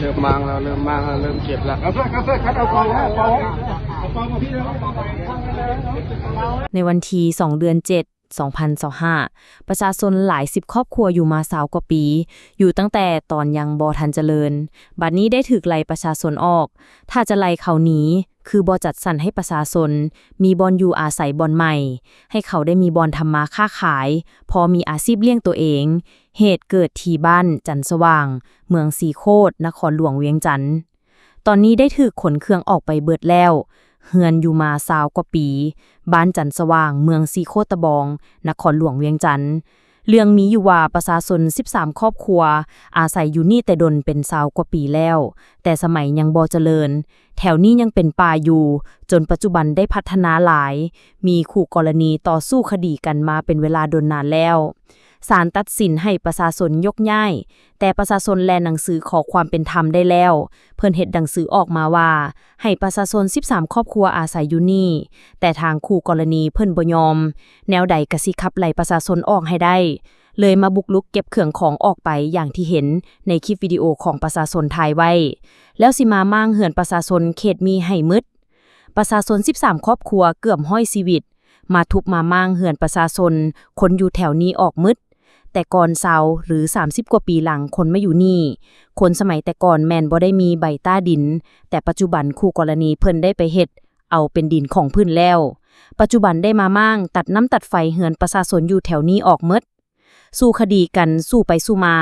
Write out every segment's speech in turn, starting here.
เริ่มมางแล้วเริ่มเก็บแล้วเอาเสื้อคัดเอากองให้เอากองมาพี่แล้วในวันที่2 เดือน 7 2025ประชาชนหลาย10ครอบครัวอยู่มา20กว่าปี อยู่ตั้งแต่ตอนยังบ่ทันเจริญ บัดนี้ได้ถูกไล่ประชาชนออก ถ้าจะไล่เขาหนีคือบ่จัดสรรให้ประชาชนมีบ่อนอยู่อาศัยบ่อนใหม่ ให้เขาได้มีบ่อนทำมาค้าขาย พอมีอาชีพเลี้ยงตัวเอง เหตุเกิดที่บ้านจันทร์สว่าง เมืองสีโคตรนครหลวงเวียงจันทน์ตอนนี้ได้ถูกขนเครื่องออกไปเบิดแล้วเฮือนอยู่มา20กว่าปี บ้านจันทร์สว่าง เมืองสีโคตะบอง นครหลวงเวียงจันทน์เรื่องมีอยู่ว่าประชาชน13ครอบครัว อาศัยอยู่นี่แต่ดนเป็น20กว่าปีแล้ว แต่สมัยยังบ่เจริญ แถวนี้ยังเป็นป่าอยู่ จนปัจจุบันได้พัฒนาหลาย มีคู่กรณีต่อสู้คดีกันมาเป็นเวลาดนนานแล้วศาลตัดสินให้ประชาชนยกย้าย แต่ประชาชนแลหนังสือขอความเป็นธรรมได้แล้ว เพิ่นเฮ็ดหนังสือออกมาว่าให้ประชาชน13ครอบครัวอาศัยอยู่นี่ แต่ทางคู่กรณีเพิ่นบ่ยอม แนวใดก็สิขับไล่ประชาชนออกให้ได้ เลยมาบุกรุกเก็บเครื่องของออกไปอย่างที่เห็นในคลิปวิดีโอของประชาชนถ่ายไว้ แล้วสิมามั่างเหือนประชาชนเขตมีให้มึด ประชาชน13ครอบครัวเกือบ100ชีวิต มาทุบมามั่างเหือนประชาชนคนอยู่แถวนี้ออกมึดแต่ก่อน20หรือ30กว่าปีหลังคนมาอยู่นี่คนสมัยแต่ก่อนแม่นบ่ได้มีใบต้าดินแต่ปัจจุบันคู่กรณีเพิ่นได้ไปเฮ็ดเอาเป็นดินของเพิ่นแล้วปัจจุบันได้มามั่างตัดน้ำตัดไฟเหือนประชาชนอยู่แถวนี้ออกหมดสู้คดีกันสู้ไปสู้มา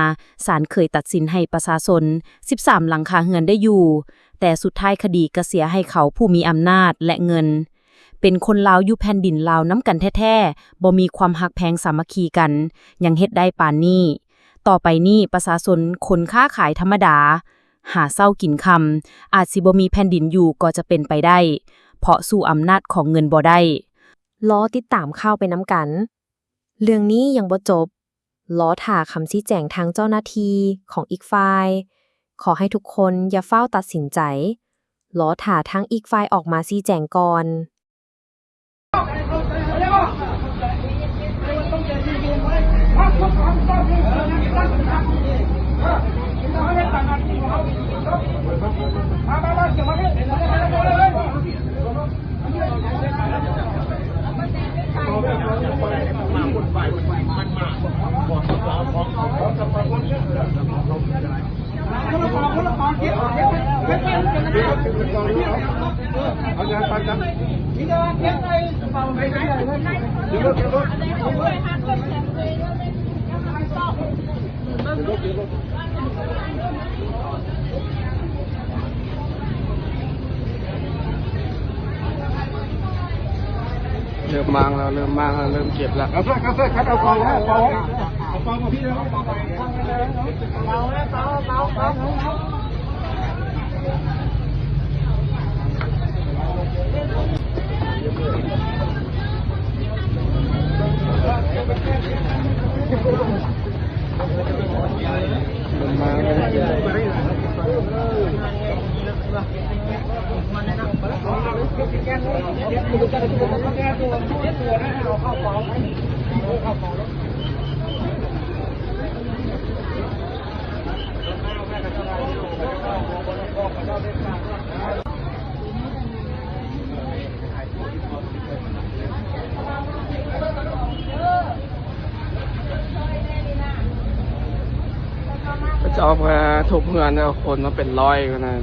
ศาลเคยตัดสินให้ประชาชน13หลังคาเหือนได้อยู่แต่สุดท้ายคดีก็เสียให้เขาผู้มีอำนาจและเงินเป็นคนลาวอยู่แผ่นดินลาวน้ำกันแท้ๆบ่มีความฮักแพงสามัคคีกันยังเฮ็ดได้ปานนี้ต่อไปนี้ประชาชนคนค้าขายธรรมดาหาเช้ากินค่ำอาจสิบ่มีแผ่นดินอยู่ก็จะเป็นไปได้เพราะสู้อำนาจของเงินบ่ได้รอติดตามข่าวไปน้ำกันเรื่องนี้ยังบ่จบรอท่าคำชี้แจงทางเจ้าหน้าที่ของอีกฝ่ายขอให้ทุกคนอย่าเฝ้าตัดสินใจรอท่าทางอีกฝ่ายออกมาชี้แจงก่อนเริ่มมางแล้วเริ่มเก็บแล้วเอาเสื้อคัดเอากองให้เอากองมาพี่แล้วจะเอามาทุบเงินเอาคนมาเป็นร้อยกันนะ